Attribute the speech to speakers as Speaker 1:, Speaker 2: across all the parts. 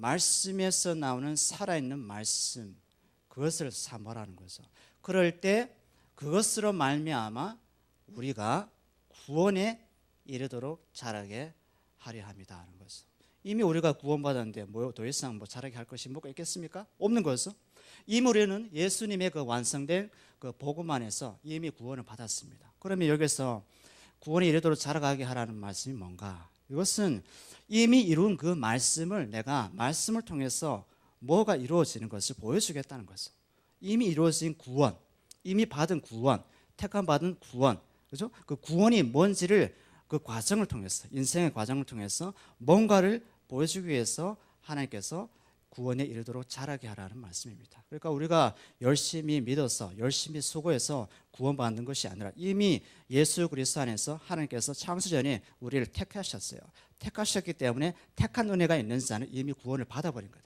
Speaker 1: 말씀에서 나오는 살아있는 말씀, 그것을 사모하는 거죠. 그럴 때 그것으로 말미암아 우리가 구원에 이르도록 자라게 하려 합니다 하는 거죠. 이미 우리가 구원받았는데 더 이상 자라게 할 것이 뭐가 있겠습니까? 없는 거죠. 이미 우리는 예수님의 그 완성된 그 복음 안에서 이미 구원을 받았습니다. 그러면 여기서 구원에 이르도록 자라가게 하라는 말씀이 뭔가? 이것은 이미 이룬 그 말씀을 내가 말씀을 통해서 뭐가 이루어지는 것을 보여주겠다는 거죠. 이미 이루어진 구원, 이미 받은 구원, 택함 받은 구원, 그죠? 그 구원이 뭔지를 그 과정을 통해서, 인생의 과정을 통해서 뭔가를 보여주기 위해서 하나님께서 구원에 이르도록 자라게 하라는 말씀입니다. 그러니까 우리가 열심히 믿어서 열심히 수고해서 구원받는 것이 아니라 이미 예수 그리스도 안에서 하나님께서 창세전에 우리를 택하셨어요. 택하셨기 때문에 택한 은혜가 있는 자는 이미 구원을 받아버린 거예요.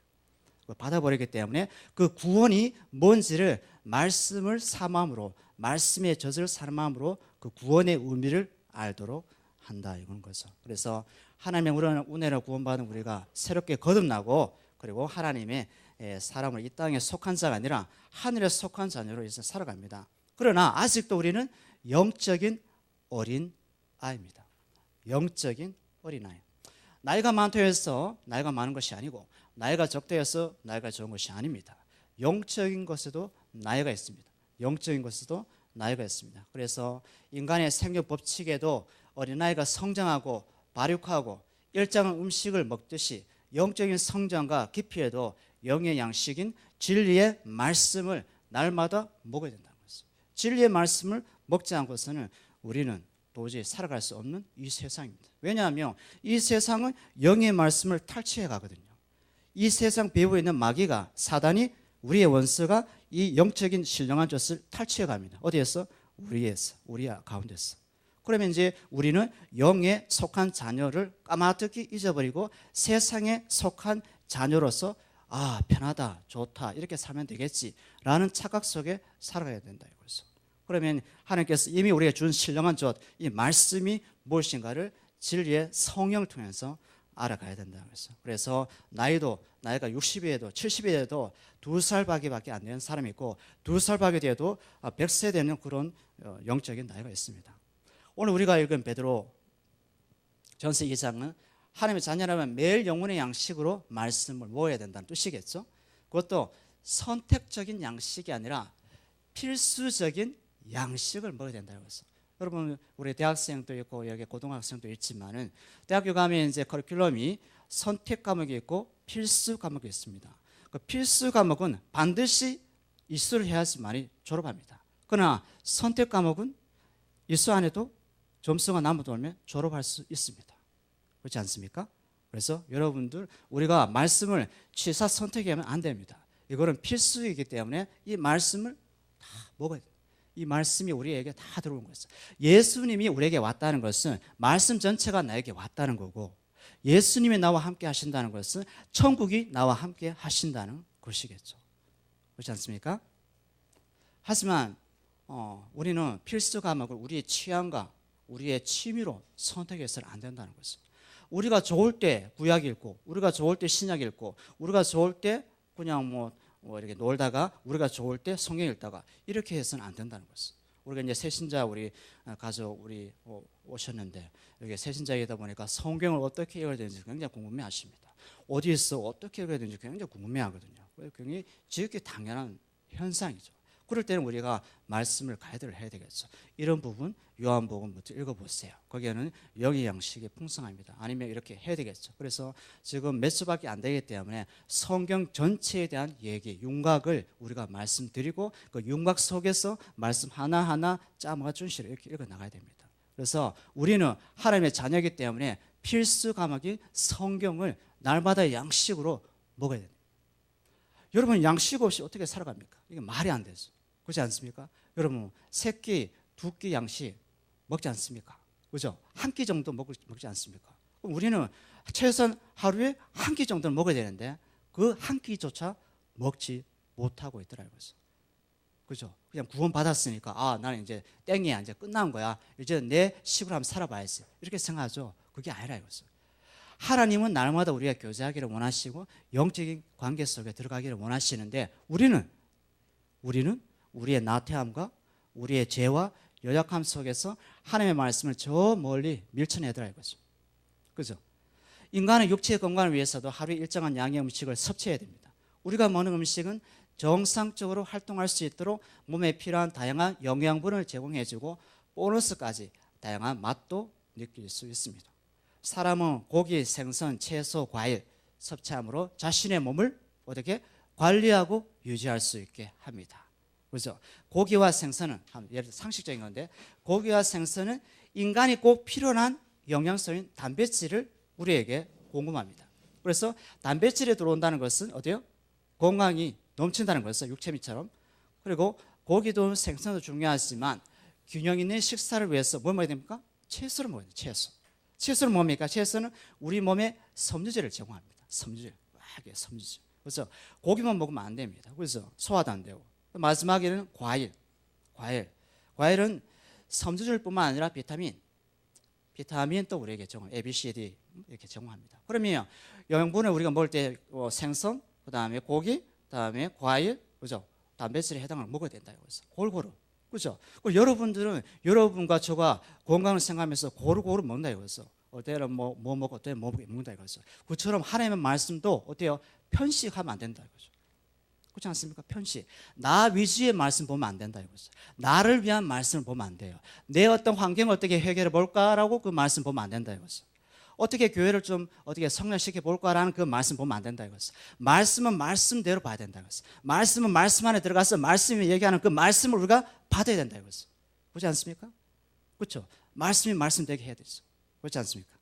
Speaker 1: 받아버리기 때문에 그 구원이 뭔지를 말씀을 사모함으로, 말씀의 젖을 사모함으로 그 구원의 의미를 알도록 한다 이건 거죠. 그래서 하나님의 은혜로 구원받은 우리가 새롭게 거듭나고, 그리고 하나님의 사람을 이 땅에 속한 자가 아니라 하늘에 속한 자녀로 이제 살아갑니다. 그러나 아직도 우리는 영적인 어린 아이입니다. 영적인 어린 아이. 나이가 많다고 해서 나이가 많은 것이 아니고, 나이가 적다고 해서 나이가 적은 것이 아닙니다. 영적인 것에도 나이가 있습니다. 영적인 것에도 나이가 있습니다. 그래서 인간의 생육 법칙에도 어린아이가 성장하고 발육하고 일정한 음식을 먹듯이 영적인 성장과 깊이에도 영의 양식인 진리의 말씀을 날마다 먹어야 된다는 것입니다. 진리의 말씀을 먹지 않고서는 우리는 도저히 살아갈 수 없는 이 세상입니다. 왜냐하면 이 세상은 영의 말씀을 탈취해 가거든요. 이 세상 배후에 있는 마귀가, 사단이, 우리의 원수가 이 영적인 신령한 젖을 탈취해 갑니다. 어디에서? 우리 가운데서. 그러면 이제 우리는 영에 속한 자녀를 까마득히 잊어버리고 세상에 속한 자녀로서 편하다, 좋다, 이렇게 살면 되겠지라는 착각 속에 살아가야 된다 이거죠. 그러면 하나님께서 이미 우리에게 준 신령한 젖, 이 말씀이 무엇인가를 진리의 성령을 통해서 알아가야 된다는 거죠. 그래서 나이가 60이 돼도 70이 돼도 2살밖에 안 되는 사람이 있고 2살밖에 돼도 100세 되는 그런 영적인 나이가 있습니다. 오늘 우리가 읽은 베드로 전서 2장은 하나님의 자녀라면 매일 영혼의 양식으로 말씀을 모아야 된다는 뜻이겠죠. 그것도 선택적인 양식이 아니라 필수적인 양식을 먹어야 된다고 해서, 여러분 우리 대학생도 있고 여기 고등학생도 있지만은 대학교 가면 이제 커리큘럼이 선택 과목이 있고 필수 과목이 있습니다. 그 필수 과목은 반드시 이수를 해야지만이 졸업합니다. 그러나 선택 과목은 이수 안 해도 점수가 남아돌면 졸업할 수 있습니다. 그렇지 않습니까? 그래서 여러분들 우리가 말씀을 취사 선택하면 안 됩니다. 이거는 필수이기 때문에 이 말씀을 다 먹어야 돼요. 이 말씀이 우리에게 다 들어온 거예요. 예수님이 우리에게 왔다는 것은 말씀 전체가 나에게 왔다는 거고, 예수님이 나와 함께 하신다는 것은 천국이 나와 함께 하신다는 것이겠죠. 그렇지 않습니까? 하지만 우리는 필수 과목을 우리의 취향과 우리의 취미로 선택해서는 안 된다는 거죠. 우리가 좋을 때 구약 읽고, 우리가 좋을 때 신약 읽고, 우리가 좋을 때 그냥 이렇게 놀다가, 우리가 좋을 때 성경 읽다가, 이렇게 해서는 안 된다는 거죠. 우리가 이제 새신자 우리 가족 오셨는데, 여기 새신자이다 보니까 성경을 어떻게 읽어야 되는지 굉장히 궁금해 하십니다. 어디에서 어떻게 읽어야 되는지 굉장히 궁금해 하거든요. 굉장히 지극히 당연한 현상이죠. 그럴 때는 우리가 말씀을 가이드를 해야 되겠죠. 이런 부분 요한복음부터 읽어보세요. 거기에는 영의 양식이 풍성합니다. 아니면 이렇게 해야 되겠죠. 그래서 지금 몇 수밖에 안 되기 때문에 성경 전체에 대한 얘기, 윤곽을 우리가 말씀드리고 그 윤곽 속에서 말씀 하나하나 짜맞 준시로 이렇게 읽어나가야 됩니다. 그래서 우리는 하나님의 자녀이기 때문에 필수 과목인 성경을 날마다 양식으로 먹어야 됩니다. 여러분 양식 없이 어떻게 살아갑니까? 이게 말이 안 되죠. 그렇지 않습니까? 여러분 새끼, 두 끼 양식 먹지 않습니까? 그죠? 한 끼 정도 먹지 않습니까? 그럼 우리는 최소한 하루에 한 끼 정도는 먹어야 되는데 그 한 끼조차 먹지 못하고 있더라고요. 그죠? 그냥 구원 받았으니까 나는 이제 땡이야, 이제 끝난 거야, 이제 내 식으로 한번 살아봐야지, 이렇게 생각하죠. 그게 아니라 이거죠. 하나님은 날마다 우리가 교제하기를 원하시고 영적인 관계 속에 들어가기를 원하시는데 우리는 우리의 나태함과 우리의 죄와 연약함 속에서 하나님의 말씀을 저 멀리 밀쳐내더라 이거죠. 그죠? 인간의 육체의 건강을 위해서도 하루에 일정한 양의 음식을 섭취해야 됩니다. 우리가 먹는 음식은 정상적으로 활동할 수 있도록 몸에 필요한 다양한 영양분을 제공해주고 보너스까지 다양한 맛도 느낄 수 있습니다. 사람은 고기, 생선, 채소, 과일 섭취함으로 자신의 몸을 어떻게 관리하고 유지할 수 있게 합니다. 그렇죠? 고기와 생선은 예를 들어 상식적인 건데 고기와 생선은 인간이 꼭 필요한 영양소인 단백질을 우리에게 공급합니다. 그래서 단백질이 들어온다는 것은 어때요? 건강이 넘친다는 것은 육체미처럼. 그리고 고기도 생선도 중요하지만 균형 있는 식사를 위해서 뭘 먹어야 됩니까? 채소를 먹어야 돼요. 채소는 뭡니까? 채소는 우리 몸에 섬유질을 제공합니다. 섬유질. 그래서 고기만 먹으면 안 됩니다. 그래서 소화도 안 되고. 마지막에는 과일은 섬유질뿐만 아니라 비타민 또 우리에게 제공, A, B, C, D 이렇게 제공합니다. 그러면 영양분을 우리가 먹을 때 생선, 그다음에 고기, 그다음에 과일, 그죠? 단백질에 해당을 먹어야 된다 이거죠. 골고루, 그죠? 여러분들은 여러분과 저가 건강을 생각하면서 고루고루 먹는다 이거죠. 어때는 뭐 먹고 어때는 뭐 먹는다 이거죠. 그처럼 하나님의 말씀도 어때요? 편식하면 안 된다 이거죠. 그렇지 않습니까? 편식. 나 위주의 말씀 보면 안 된다 이거죠. 나를 위한 말씀을 보면 안 돼요. 내 어떤 환경을 어떻게 해결해 볼까라고 그 말씀 보면 안 된다 이거죠. 어떻게 교회를 좀 어떻게 성장시켜 볼까라는 그 말씀 보면 안 된다 이거죠. 말씀은 말씀대로 봐야 된다 이거죠. 말씀은 말씀 안에 들어가서 말씀이 얘기하는 그 말씀을 우리가 받아야 된다 이거죠. 그렇지 않습니까? 그렇죠. 말씀이 말씀되게 해야 되죠. 그렇지 않습니까?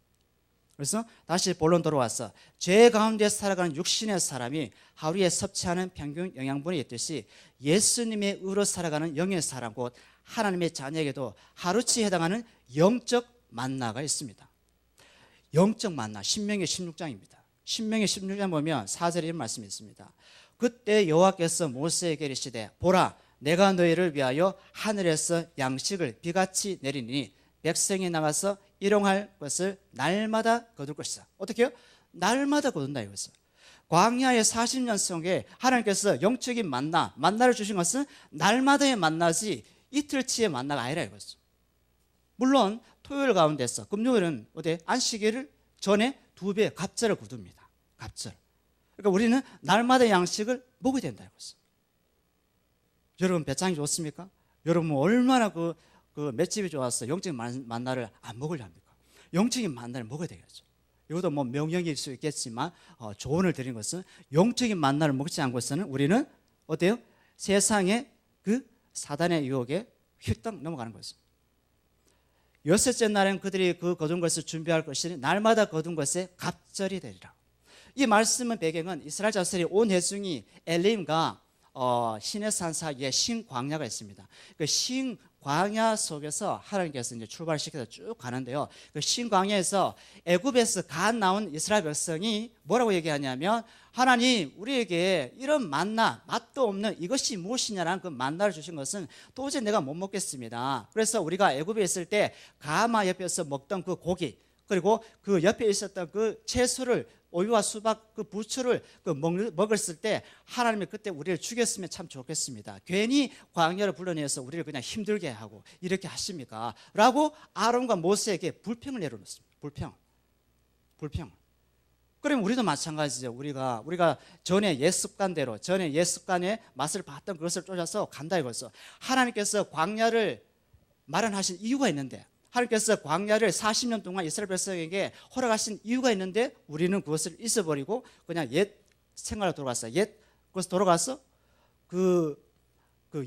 Speaker 1: 그래서 다시 본론 돌아와서 죄 가운데 살아가는 육신의 사람이 하루에 섭취하는 평균 영양분이 있듯이 예수님의 의로 살아가는 영의 사람 곧 하나님의 자녀에게도 하루치 해당하는 영적 만나가 있습니다. 영적 만나, 신명기 16장입니다. 신명기 16장 보면 4절에 이런 말씀이 있습니다. 그때 여호와께서 모세에게 이르시되 보라 내가 너희를 위하여 하늘에서 양식을 비같이 내리니 백성이 나가서 일용할 것을 날마다 거둘 것이다. 어떻게 해요? 날마다 거둔다 이거죠. 광야의 40년 속에 하나님께서 영적인 만나를 주신 것은 날마다의 만나지 이틀치의 만나가 아니라 이거죠. 물론 토요일 가운데서 금요일은 어때? 안식일을 전에 2배 갑절을 거둡니다. 갑절. 그러니까 우리는 날마다 양식을 먹어야 된다 이거죠. 여러분 배짱이 좋습니까? 여러분 얼마나 그 맷집이 좋아서 영적인 만나를 안 먹으려 합니까? 영적인 만나를 먹어야 되겠죠. 이것도 뭐 명령일 수 있겠지만 조언을 드린 것은 영적인 만나를 먹지 않고서는 우리는 어때요? 세상의 그 사단의 유혹에 휙딱 넘어가는 거죠. 여섯째 날엔 그들이 그 거둔 것을 준비할 것이니 날마다 거둔 것에 갑절이 되리라. 이 말씀의 배경은 이스라엘 자손이 온 회중이 엘림과 시내산 사이에 신광야가 있습니다. 그 신광야 속에서 하나님께서 이제 출발시켜서 쭉 가는데요. 그 신광야에서 애굽에서 갓 나온 이스라엘 백성이 뭐라고 얘기하냐면 하나님 우리에게 이런 만나 맛도 없는 이것이 무엇이냐라는 그 만나를 주신 것은 도저히 내가 못 먹겠습니다. 그래서 우리가 애굽에 있을 때 가마 옆에서 먹던 그 고기 그리고 그 옆에 있었던 그 채소를 오이와 수박 그 부추를 먹었을 때 하나님이 그때 우리를 죽였으면 참 좋겠습니다. 괜히 광야를 불러내서 우리를 그냥 힘들게 하고 이렇게 하십니까? 라고 아론과 모세에게 불평을 내려놓습니다. 불평. 그러면 우리도 마찬가지죠. 우리가 전에 옛 습관의 맛을 봤던 그것을 쫓아서 간다 이거죠. 하나님께서 광야를 마련하신 이유가 있는데 하나님께서 광야를 40년 동안 이스라엘 백성에게 허락하신 이유가 있는데 우리는 그것을 잊어버리고 그냥 옛 생활로 돌아갔어요. 그것을 돌아가서 그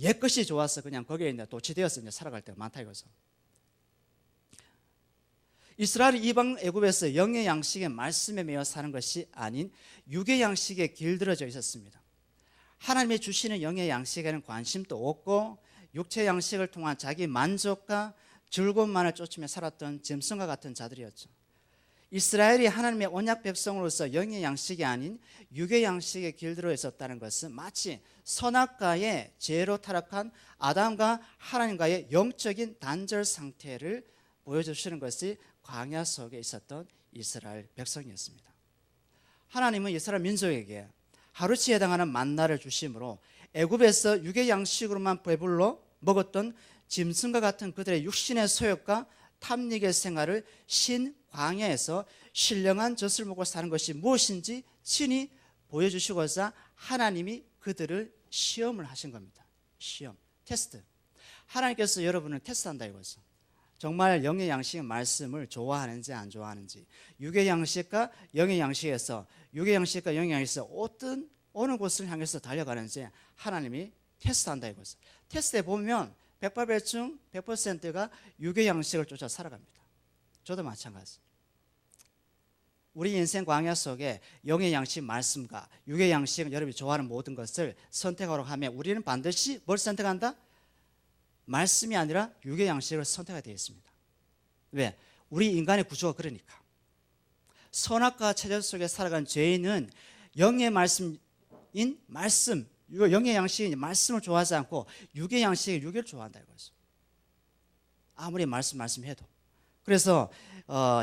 Speaker 1: 옛 것이 좋아서 그냥 거기에 이제 도취되어서 이제 살아갈 때가 많다 이거죠. 이스라엘이 이방 애굽에서 영의 양식의 말씀에 매여 사는 것이 아닌 육의 양식에 길들어져 있었습니다. 하나님이 주시는 영의 양식에는 관심도 없고 육체 양식을 통한 자기 만족과 즐거움만을 쫓으며 살았던 짐승과 같은 자들이었죠. 이스라엘이 하나님의 언약 백성으로서 영의 양식이 아닌 육의 양식에 길들어 있었다는 것은 마치 선악과의 죄로 타락한 아담과 하나님과의 영적인 단절 상태를 보여주시는 것이 광야 속에 있었던 이스라엘 백성이었습니다. 하나님은 이스라엘 민족에게 하루치에 해당하는 만나를 주심으로 애굽에서 육의 양식으로만 배불러 먹었던 짐승과 같은 그들의 육신의 소욕과 탐닉의 생활을 신광야에서 신령한 젖을 먹고 사는 것이 무엇인지 친히 보여주시고자 하나님이 그들을 시험을 하신 겁니다. 시험, 테스트. 하나님께서 여러분을 테스트한다 이거죠. 정말 영의 양식의 말씀을 좋아하는지 안 좋아하는지, 육의 양식과 영의 양식에서 영의 양식에서 어느 곳을 향해서 달려가는지 하나님이 테스트한다 이거죠. 테스트에 보면 백발백중 100%가 육의 양식을 쫓아 살아갑니다. 저도 마찬가지. 우리 인생 광야 속에 영의 양식 말씀과 육의 양식, 여러분이 좋아하는 모든 것을 선택하려고 하면 우리는 반드시 뭘 선택한다? 말씀이 아니라 육의 양식을 선택하게 되어 있습니다. 왜? 우리 인간의 구조가 그러니까. 선악과 체질 속에 살아간 죄인은 영의 말씀인 말씀, 영의 양식인 말씀을 좋아하지 않고 육의 양식인 육을 좋아한다 이거죠. 아무리 말씀해도. 그래서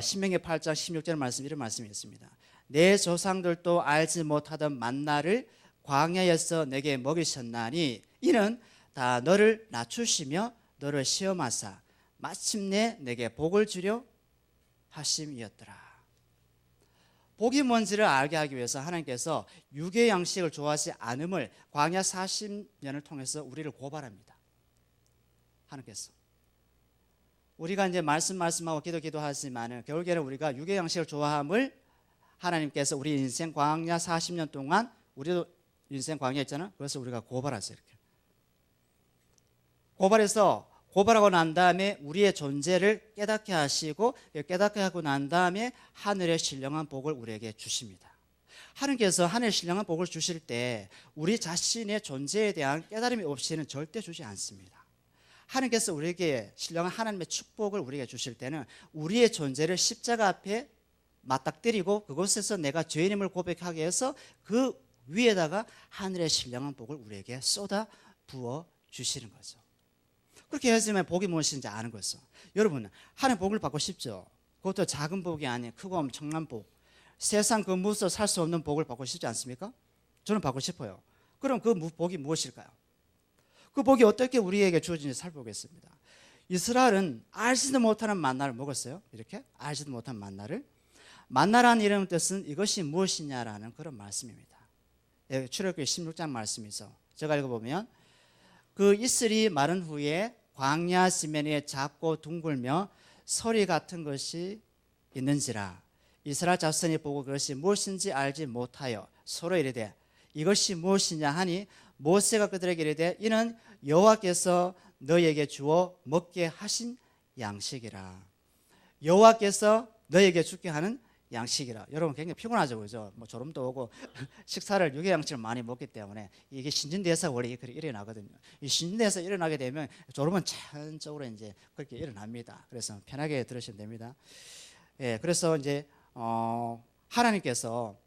Speaker 1: 신명기 8장 16절 말씀, 이런 말씀이 있습니다. 내 조상들도 알지 못하던 만나를 광야에서 내게 먹이셨나니 이는 다 너를 낮추시며 너를 시험하사 마침내 내게 복을 주려 하심이었더라. 복이 뭔지를 알게 하기 위해서 하나님께서 육의 양식을 좋아하지 않음을 광야 40년을 통해서 우리를 고발합니다. 하나님께서. 우리가 이제 말씀하고 기도하지만 결국에는 우리가 육의 양식을 좋아함을 하나님께서 우리 인생 광야 40년 동안, 우리도 인생 광야 있잖아. 그래서 우리가 고발하세요. 이렇게 고발하고 난 다음에 우리의 존재를 깨닫게 하시고, 깨닫게 하고 난 다음에 하늘의 신령한 복을 우리에게 주십니다. 하나님께서 하늘의 신령한 복을 주실 때 우리 자신의 존재에 대한 깨달음이 없이는 절대 주지 않습니다. 하나님께서 우리에게 신령한 하나님의 축복을 우리에게 주실 때는 우리의 존재를 십자가 앞에 맞닥뜨리고 그곳에서 내가 죄인임을 고백하게 해서 그 위에다가 하늘의 신령한 복을 우리에게 쏟아 부어 주시는 거죠. 그렇게 해야지만 복이 무엇인지 아는 거죠. 여러분, 하나님 복을 받고 싶죠? 그것도 작은 복이 아닌 크고 엄청난 복, 세상 그 무엇도 살 수 없는 복을 받고 싶지 않습니까? 저는 받고 싶어요. 그럼 그 복이 무엇일까요? 그 복이 어떻게 우리에게 주어진지 살펴보겠습니다. 이스라엘은 알지도 못하는 만나를 먹었어요. 이렇게 알지도 못한 만나를. 만나라는 이름의 뜻은 이것이 무엇이냐라는 그런 말씀입니다. 출애굽기 16장 말씀이죠. 제가 읽어보면 그 이슬이 마른 후에 광야 지면에 작고 둥글며 소리 같은 것이 있는지라 이스라엘 자손이 보고 그것이 무엇인지 알지 못하여 서로 이르되 이것이 무엇이냐 하니 모세가 그들에게 이르되 이는 여호와께서 너에게 주어 먹게 하신 양식이라. 여호와께서 너에게 주게 하는 양식이라. 여러분 굉장히 피곤하죠, 그죠? 뭐 졸음도 오고 식사를 육의 양식을 많이 먹기 때문에 이게 신진대사 원래 이렇게 일어나거든요. 이 신진대사 일어나게 되면 졸음은 천적으로 이제 그렇게 일어납니다. 그래서 편하게 들으시면 됩니다. 예, 그래서 이제 하나님께서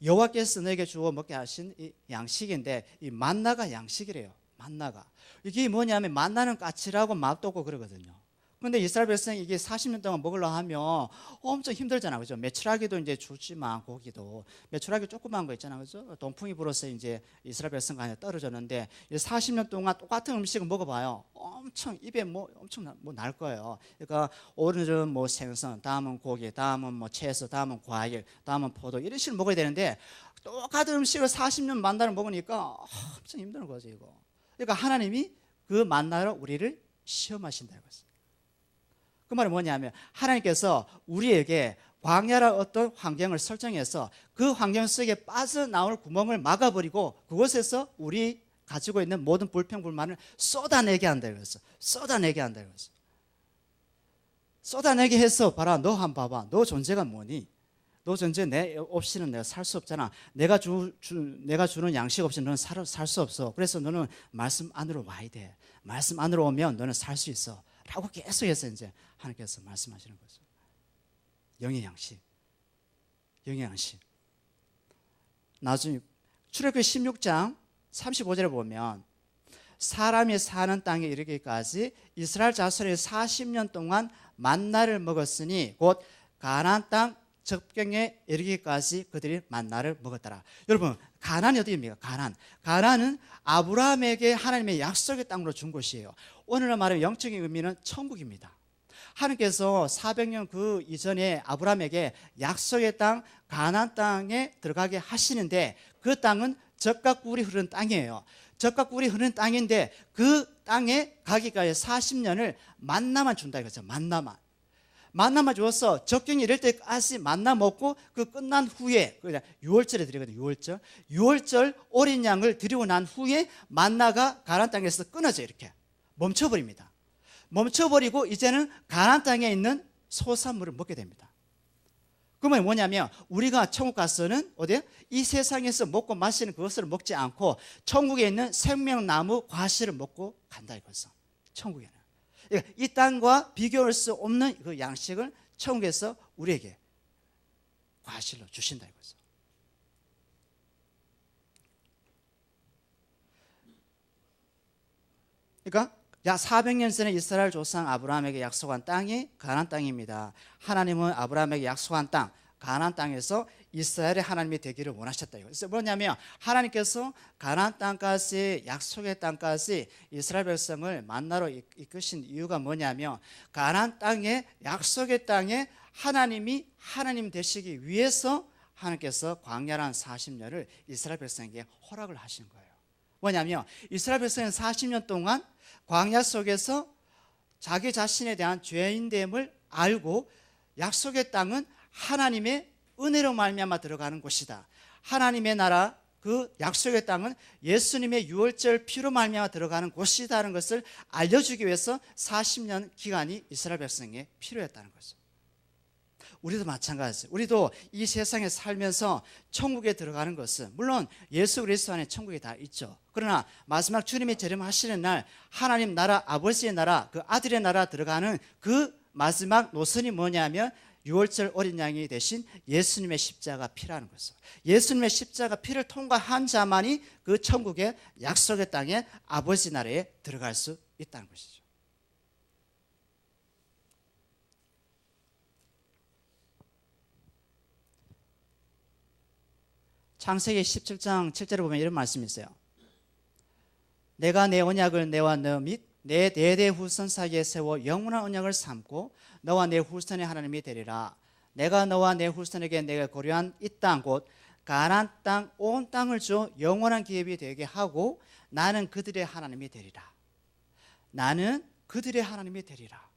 Speaker 1: 여호와께서 너에게 주어 먹게 하신 이 양식인데 이 만나가 양식이래요. 만나가. 이게 뭐냐면 만나는 까칠하고 맛도 없고 그러거든요. 근데 이스라엘 백성이 이게 40년 동안 먹으려고 하면 엄청 힘들잖아, 그죠? 메추라기도 이제 주지만 고기도 메추라기 조그만 거 있잖아, 그죠? 동풍이 불어서 이제 이스라엘 백성 간에 떨어졌는데 40년 동안 똑같은 음식을 먹어봐요. 엄청 입에 엄청 날 거예요. 그러니까 오늘은 뭐 생선, 다음은 고기, 다음은 뭐 채소, 다음은 과일, 다음은 포도 이런 식으로 먹어야 되는데 똑같은 음식을 40년 만나를 먹으니까 엄청 힘든 거죠, 이거. 그러니까 하나님이 그 만나로 우리를 시험하신다 이거죠. 그 말은 뭐냐면 하나님께서 우리에게 광야라 어떤 환경을 설정해서 그 환경 속에 빠져나올 구멍을 막아버리고 그곳에서 우리 가지고 있는 모든 불평불만을 쏟아내게 한다 이거죠. 쏟아내게 한다 이거죠. 쏟아내게 해서 봐라, 너 한번 봐봐. 너 존재가 뭐니? 너 존재 내 없이는 내가 살 수 없잖아. 내가 주는 양식 없이 너는 살 수 없어. 그래서 너는 말씀 안으로 와야 돼. 말씀 안으로 오면 너는 살 수 있어. 라고 계속해서 이제 하나님께서 말씀하시는 거죠. 영의 양식. 영의 양식. 나중에 출애굽기 16장 35절에 보면 사람이 사는 땅에 이르기까지 이스라엘 자손이 40년 동안 만나를 먹었으니 곧 가나안 땅 적경에 이르기까지 그들이 만나를 먹었더라. 여러분, 가나안이 어디입니까? 가나안은 아브라함에게 하나님의 약속의 땅으로 준 곳이에요. 오늘날 말하면 영적인 의미는 천국입니다. 하나님께서 400년 그 이전에 아브라함에게 약속의 땅 가나안 땅에 들어가게 하시는데, 그 땅은 젖과 꿀이 흐르는 땅이에요. 젖과 꿀이 흐르는 땅인데 그 땅에 가기까지 40년을 만나만 준다 이거죠. 만나만 주어서 적경이 이럴 때까지 만나 먹고, 그 끝난 후에, 유월절에 드리거든요. 유월절 어린 양을 드리고 난 후에 만나가 가나안 땅에서 끊어져 이렇게 멈춰버립니다. 멈춰버리고 이제는 가나안 땅에 있는 소산물을 먹게 됩니다. 그러면 뭐냐면, 우리가 천국 가서는 어디에? 이 세상에서 먹고 마시는 그것을 먹지 않고 천국에 있는 생명나무 과실을 먹고 간다 이거죠. 천국에는. 그러니까 이 땅과 비교할 수 없는 그 양식을 천국에서 우리에게 과실로 주신다 이거죠. 그러니까 약 400년 전에 이스라엘 조상 아브라함에게 약속한 땅이 가나안 땅입니다. 하나님은 아브라함에게 약속한 땅 가나안 땅에서 이스라엘의 하나님이 되기를 원하셨다. 그래서 뭐냐면, 하나님께서 가나안 땅까지, 약속의 땅까지 이스라엘 백성을 만나러 이끄신 이유가 뭐냐면, 가나안 땅에, 약속의 땅에 하나님이 하나님 되시기 위해서 하나님께서 광야란 40년을 이스라엘 백성에게 허락을 하신 거예요. 뭐냐면, 이스라엘 백성은 40년 동안 광야 속에서 자기 자신에 대한 죄인됨을 알고, 약속의 땅은 하나님의 은혜로 말미암아 들어가는 곳이다. 하나님의 나라, 그 약속의 땅은 예수님의 유월절 피로 말미암아 들어가는 곳이다는 것을 알려주기 위해서 40년 기간이 이스라엘 백성에 필요했다는 거죠. 우리도 마찬가지죠. 우리도 이 세상에 살면서 천국에 들어가는 것은, 물론 예수 그리스도 안에 천국이 다 있죠. 그러나 마지막 주님이 재림하시는 날 하나님 나라, 아버지의 나라, 그 아들의 나라 들어가는 그 마지막 노선이 뭐냐면, 유월절 어린 양이 되신 예수님의 십자가 피라는 거죠. 예수님의 십자가 피를 통과한 자만이 그 천국의 약속의 땅에 아버지 나라에 들어갈 수 있다는 것이죠. 창세기 17장 7절에 보면 이런 말씀이 있어요. 내가 내 언약을 너와 너 및 내 대대 후손 사이에 세워 영원한 언약을 삼고 너와 내 후손의 하나님이 되리라. 내가 너와 내 후손에게 내가 고려한 이 땅 곧 가나안 땅 온 땅을 줘 영원한 기업이 되게 하고 나는 그들의 하나님이 되리라. 나는 그들의 하나님이 되리라.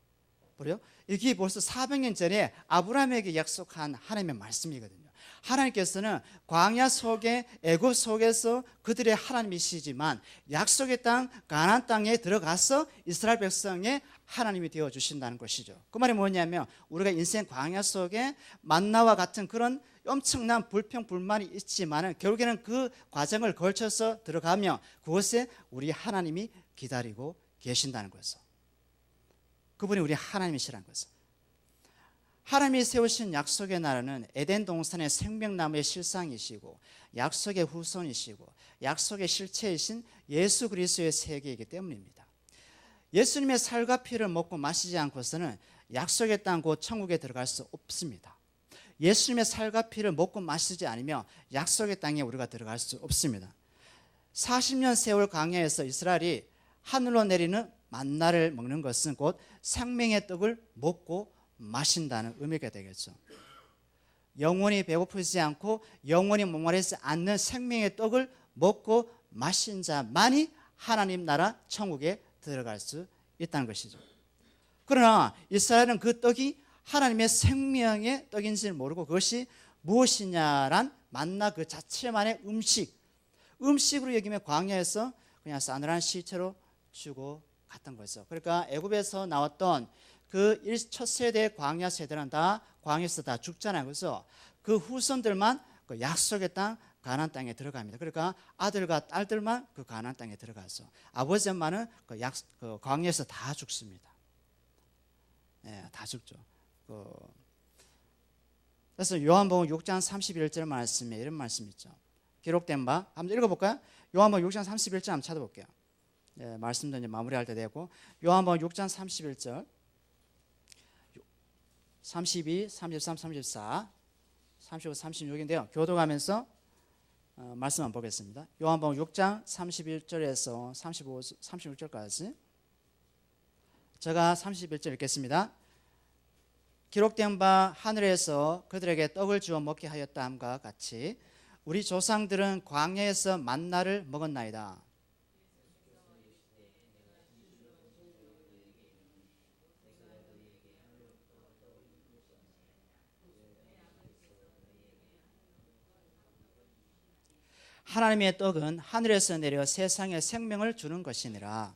Speaker 1: 그래요? 이게 벌써 400년 전에 아브라함에게 약속한 하나님의 말씀이거든요. 하나님께서는 광야 속에, 애굽 속에서 그들의 하나님이시지만 약속의 땅 가나안 땅에 들어가서 이스라엘 백성의 하나님이 되어 주신다는 것이죠. 그 말이 뭐냐면, 우리가 인생 광야 속에 만나와 같은 그런 엄청난 불평 불만이 있지만 결국에는 그 과정을 걸쳐서 들어가면 그곳에 우리 하나님이 기다리고 계신다는 거죠. 그분이 우리 하나님이시라는 거죠. 하나님이 세우신 약속의 나라는 에덴 동산의 생명나무의 실상이시고 약속의 후손이시고 약속의 실체이신 예수 그리스도의 세계이기 때문입니다. 예수님의 살과 피를 먹고 마시지 않고서는 약속의 땅 곧 천국에 들어갈 수 없습니다. 예수님의 살과 피를 먹고 마시지 않으면 약속의 땅에 우리가 들어갈 수 없습니다. 40년 세월 광야에서 이스라엘이 하늘로 내리는 만나를 먹는 것은 곧 생명의 떡을 먹고 마신다는 의미가 되겠죠. 영원히 배고프지 않고 영원히 목마르지 않는 생명의 떡을 먹고 마신 자만이 하나님 나라 천국에 들어갈 수 있다는 것이죠. 그러나 이스라엘은 그 떡이 하나님의 생명의 떡인지를 모르고 그것이 무엇이냐란 만나 그 자체만의 음식으로 여기며 광야에서 그냥 싸늘한 시체로 주고 갔던 거죠. 그러니까 애굽에서 나왔던 그 첫 세대 광야 세대는 다 광야에서 다 죽잖아요. 그래서 그 후손들만 그 약속의 땅 가나안 땅에 들어갑니다. 그러니까 아들과 딸들만 그 가나안 땅에 들어가서 아버지 엄마는 그 광야에서 다 죽습니다. 네, 다 죽죠. 그래서 요한복음 6장 31절 말씀에 이런 말씀 있죠. 기록된 바 한번 읽어볼까요? 요한복음 6장 31절 한번 찾아볼게요. 네, 말씀도 이제 마무리할 때 되고 요한복음 6장 31절 32, 33, 34 35, 36인데요. 교도가면서 말씀 한번 보겠습니다. 요한복음 6장 31절에서 36절까지 제가 31절 읽겠습니다. 기록된 바 하늘에서 그들에게 떡을 주어 먹게 하였다 함과 같이 우리 조상들은 광야에서 만나를 먹었나이다. 하나님의 떡은 하늘에서 내려 세상에 생명을 주는 것이니라.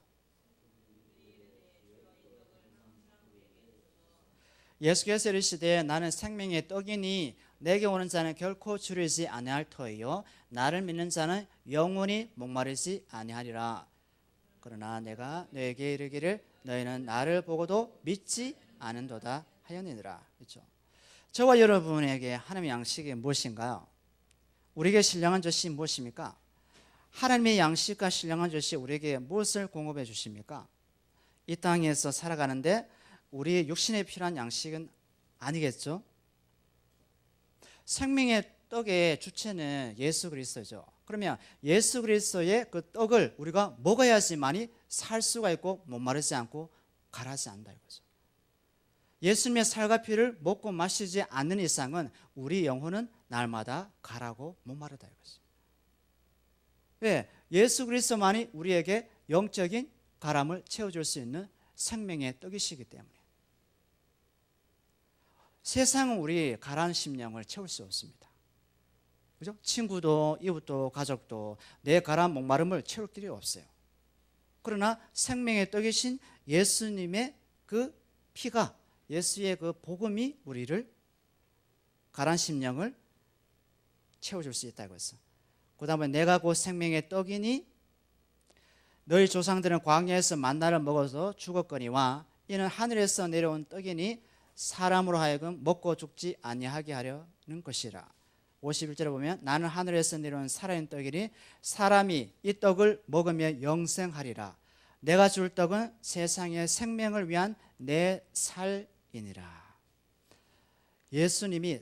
Speaker 1: 예수께서 이르시되 나는 생명의 떡이니 내게 오는 자는 결코 주르지 아니할 터이요 나를 믿는 자는 영원히 목마르지 아니하리라. 그러나 내가 너에게 이르기를 너희는 나를 보고도 믿지 않은도다 하였느니라. 그렇죠? 저와 여러분에게 하나님의 양식이 무엇인가요? 우리에게 신령한 젖이 무엇입니까? 하나님의 양식과 신령한 젖이 우리에게 무엇을 공급해 주십니까? 이 땅에서 살아가는데 우리 육신에 필요한 양식은 아니겠죠? 생명의 떡의 주체는 예수 그리스도죠. 그러면 예수 그리스도의 그 떡을 우리가 먹어야지만이 살 수가 있고 목마르지 않고 가라지 않는다 이거죠. 예수님의 살과 피를 먹고 마시지 않는 이상은 우리 영혼은 날마다 가라고 목마르다 이거죠. 왜? 예수 그리스도만이 우리에게 영적인 가람을 채워줄 수 있는 생명의 떡이시기 때문에. 세상은 우리 가라앉은 심령을 채울 수 없습니다. 그죠? 친구도 이웃도 가족도 내 가라앉은 목마름을 채울 길이 없어요. 그러나 생명의 떡이신 예수님의 그 피가, 예수의 그 복음이 우리를 가라앉은 심령을 채워줄 수 있다고 했어. 그 다음에 내가 곧 생명의 떡이니 너희 조상들은 광야에서 만나를 먹어서 죽었거니와 이는 하늘에서 내려온 떡이니 사람으로 하여금 먹고 죽지 아니하게 하려는 것이라. 51절에 보면 나는 하늘에서 내려온 살아있는 떡이니 사람이 이 떡을 먹으며 영생하리라. 내가 줄 떡은 세상의 생명을 위한 내 살이니라. 예수님이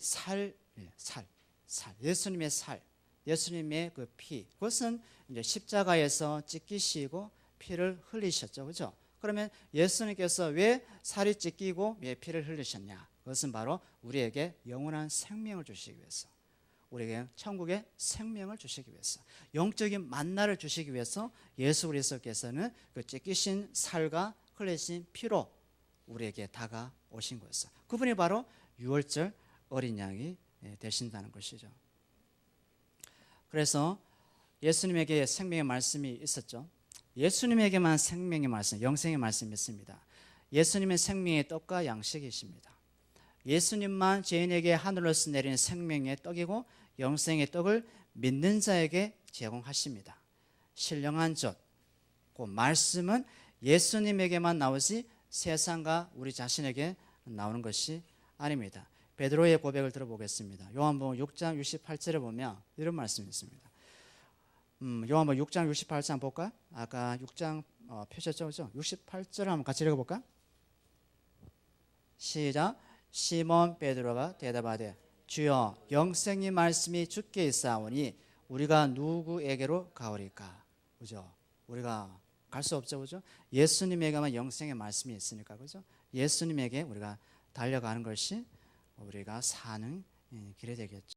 Speaker 1: 예수님의 살, 예수님의 그 피, 그것은 이제 십자가에서 찢기시고 피를 흘리셨죠, 그렇죠? 그러면 예수님께서 왜 살이 찢기고 왜 피를 흘리셨냐? 그것은 바로 우리에게 영원한 생명을 주시기 위해서, 우리에게 천국의 생명을 주시기 위해서, 영적인 만나를 주시기 위해서 예수 그리스도께서는 그 찢기신 살과 흘리신 피로 우리에게 다가오신 것이죠. 그분이 바로 유월절 어린 양이 되신다는 것이죠. 그래서 예수님에게 생명의 말씀이 있었죠. 예수님에게만 생명의 말씀, 영생의 말씀이 있습니다. 예수님은 생명의 떡과 양식이십니다. 예수님만 죄인에게 하늘로서 내리는 생명의 떡이고 영생의 떡을 믿는 자에게 제공하십니다. 신령한 젖, 그 말씀은 예수님에게만 나오지 세상과 우리 자신에게 나오는 것이 아닙니다. 베드로의 고백을 들어보겠습니다. 요한복음 6장 68절에 보면 이런 말씀이 있습니다. 요한복음 6장 68절 한번 볼까? 아까 6장 펴셨죠? 그렇죠? 68절 한번 같이 읽어볼까? 시작. 시몬 베드로가 대답하되 주여 영생의 말씀이 주께 있사오니 우리가 누구에게로 가오리까? 그죠? 우리가 갈 수 없죠, 그죠? 예수님에게만 영생의 말씀이 있으니까, 그죠? 예수님에게 우리가 달려가는 것이 우리가 사는 길이 되겠죠.